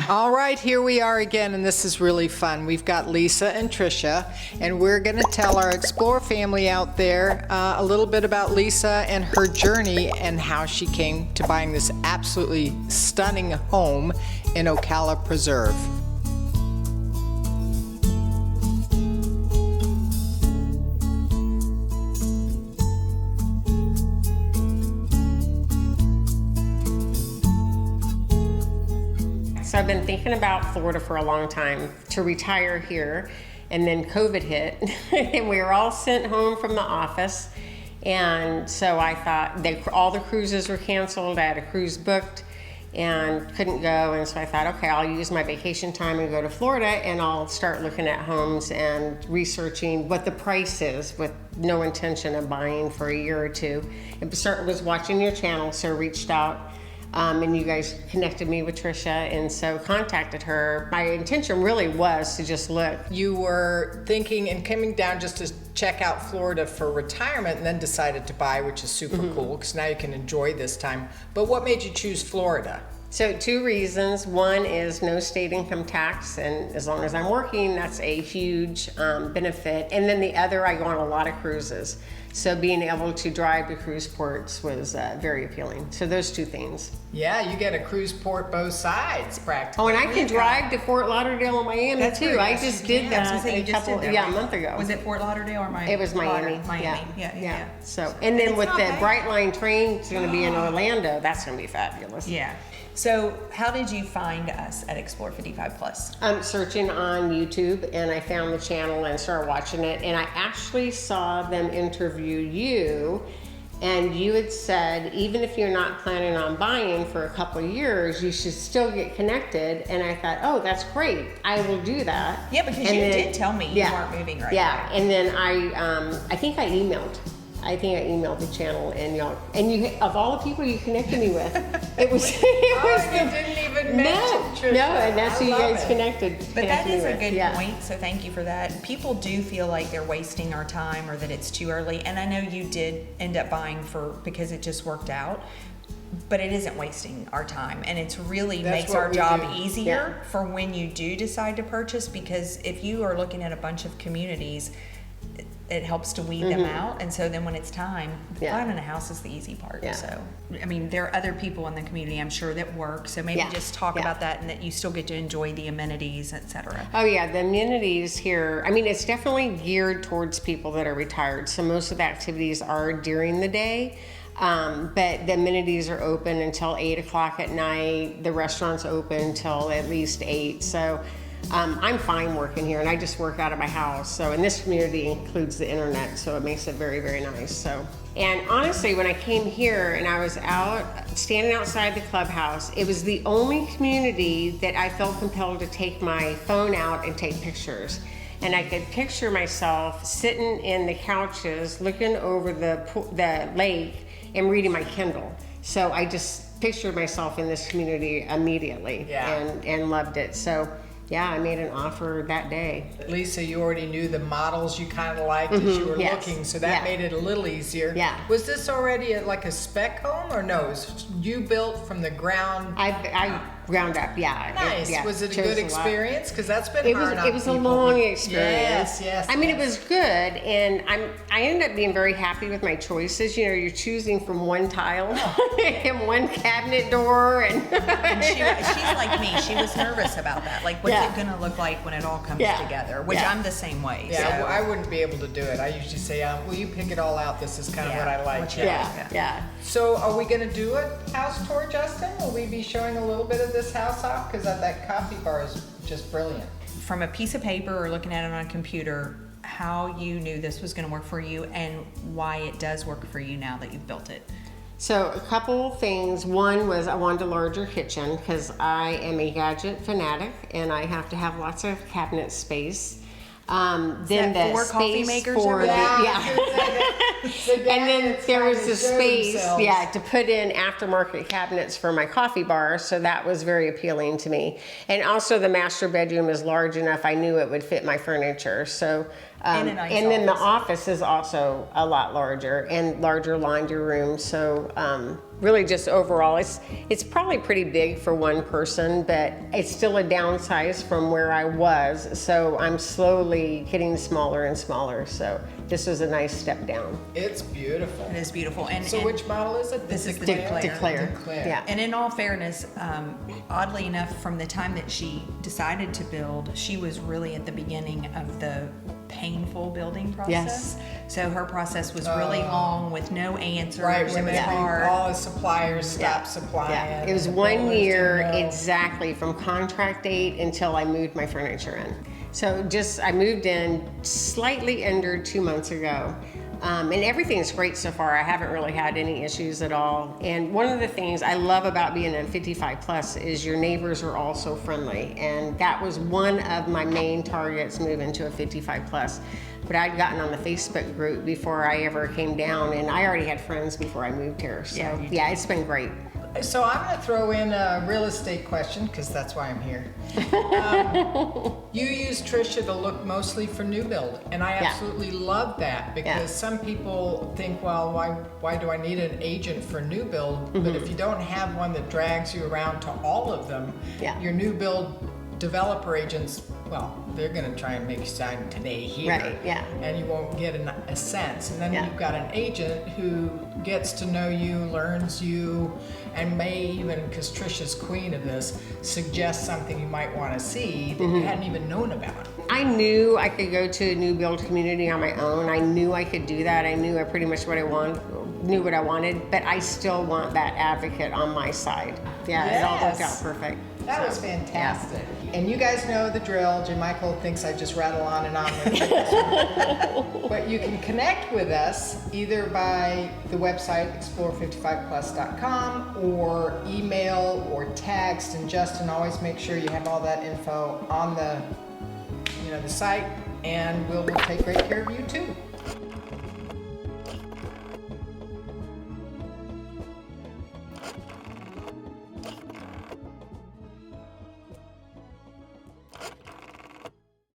All right, here we are again, and this is really fun. We've got Lisa and Tricia, and we're going to tell our Explore family out there a little bit about Lisa and her journey and how she came to buying this absolutely stunning home in Ocala Preserve. So I've been thinking about Florida for a long time to retire here, and then COVID hit and we were all sent home from the office, and so I thought all the cruises were canceled. I had a cruise booked and couldn't go, and so I thought, okay, I'll use my vacation time and go to Florida, and I'll start looking at homes and researching what the price is with no intention of buying for a year or two. And was watching your channel, so reached out. And you guys connected me with Tricia, and so contacted her. My intention really was to just look. You were thinking and coming down just to check out Florida for retirement, and then decided to buy, which is super cool because now you can enjoy this time. But what made you choose Florida? So 2 reasons. One is no state income tax, and as long as I'm working, that's a huge benefit. And then the other, I go on a lot of cruises. So being able to drive to cruise ports was very appealing. So those 2 things. Yeah, you get a cruise port both sides practically. Oh, and I can drive to Fort Lauderdale and Miami too. I just did that a month ago. Was it Fort Lauderdale or Miami? It was Miami. Miami. Yeah. So, and then with the Brightline train, it's going to be in Orlando. That's going to be fabulous. Yeah. So how did you find us at Explore55Plus? I'm searching on YouTube, and I found the channel and started watching it, and I actually saw them interview you, and you had said even if you're not planning on buying for a couple of years, you should still get connected. And I thought, oh, that's great, I will do that. Yeah, because you did tell me you weren't moving right now. And then I think I emailed the channel, and you of all the people you connected me with, it was you didn't even mention Tricia. No, and that's who you guys connected. But that is a good Yeah. point, so thank you for that. People do feel like they're wasting our time or that it's too early, and I know you did end up buying because it just worked out. But it isn't wasting our time, and it's really makes our job easier for when you do decide to purchase, because if you are looking at a bunch of communities, it helps to weed them out, and so then when it's time, finding a house is the easy part. So I mean, there are other people in the community, I'm sure, that work, so maybe just talk about that, and that you still get to enjoy the amenities, etc. Oh yeah, the amenities here, I mean, it's definitely geared towards people that are retired, so most of the activities are during the day. But the amenities are open until 8 o'clock at night. The restaurant's open until at least 8. So I'm fine working here, and I just work out of my house. So, and this community includes the internet, so it makes it very, very nice. So, and honestly, when I came here and I was standing outside the clubhouse, it was the only community that I felt compelled to take my phone out and take pictures. And I could picture myself sitting in the couches, looking over the lake and reading my Kindle. So I just pictured myself in this community immediately, and loved it. So yeah, I made an offer that day. Lisa, you already knew the models you kind of liked as you were looking, so that made it a little easier. Yeah. Was this already like a spec home, or no? It was you built from the ground? I ground up, Nice. Was it a good experience? Because that's been hard on It was people. a long experience. Yes. I mean, it was good, and I ended up being very happy with my choices. You know, you're choosing from one tile and one cabinet door, and she's like me. She was nervous about that. Like, what's it gonna look like when it all comes together? Which I'm the same way. Yeah, so. I wouldn't be able to do it. I usually say, will you pick it all out? This is kind of what I like. Yeah. So are we going to do a house tour, Justin? Will we be showing a little bit of this house off? Because that coffee bar is just brilliant. From a piece of paper or looking at it on a computer, how you knew this was going to work for you and why it does work for you now that you've built it. So a couple things. One was I wanted a larger kitchen because I am a gadget fanatic and I have to have lots of cabinet space. Then the 4 coffee space makers for over there? And then there was the space, to put in aftermarket cabinets for my coffee bar, so that was very appealing to me. And also the master bedroom is large enough, I knew it would fit my furniture. So And a nice and then the office. office is also a lot larger and larger laundry room. So really just overall, it's probably pretty big for one person, but it's still a downsize from where I was. So I'm slowly getting smaller and smaller. So this was a nice step down. It's beautiful. It is beautiful. And So and which model is it? This is the Declare? Declare. Declare. Yeah. And in all fairness, oddly enough, from the time that she decided to build, she was really at the beginning of the painful building process. So her process was really long with no answers. Right, It when was they hard. all the suppliers stopped supplying. Yeah, it was and 1 builders year didn't know. exactly from contract date until I moved my furniture in. So I moved in slightly under 2 months ago. And everything's great so far. I haven't really had any issues at all. And one of the things I love about being in 55 plus is your neighbors are all so friendly. And that was one of my main targets moving to a 55 plus. But I'd gotten on the Facebook group before I ever came down, and I already had friends before I moved here. So yeah, it's been great. So I'm going to throw in a real estate question because that's why I'm here. You use Tricia to look mostly for new build, and I Yeah. absolutely love that because Yeah. some people think, well, why do I need an agent for new build? But if you don't have one that drags you around to all of them, Yeah. your new build developer agents, well, they're going to try and make you sign today here. Right, yeah. And you won't get a sense. And then Yeah. you've got an agent who gets to know you, learns you, and may even, because Trisha's queen of this, suggest something you might want to see that you hadn't even known about. I knew I could go to a new build community on my own. I knew I could do that. I knew pretty much knew what I wanted, but I still want that advocate on my side. Yeah, it all worked out Yes. perfect. That So, was fantastic. And you guys know the drill. Jim Michael thinks I just rattle on and on with you. But you can connect with us either by the website explore55plus.com or email or text. And Justin, always make sure you have all that info on the site, and we'll take great care of you too.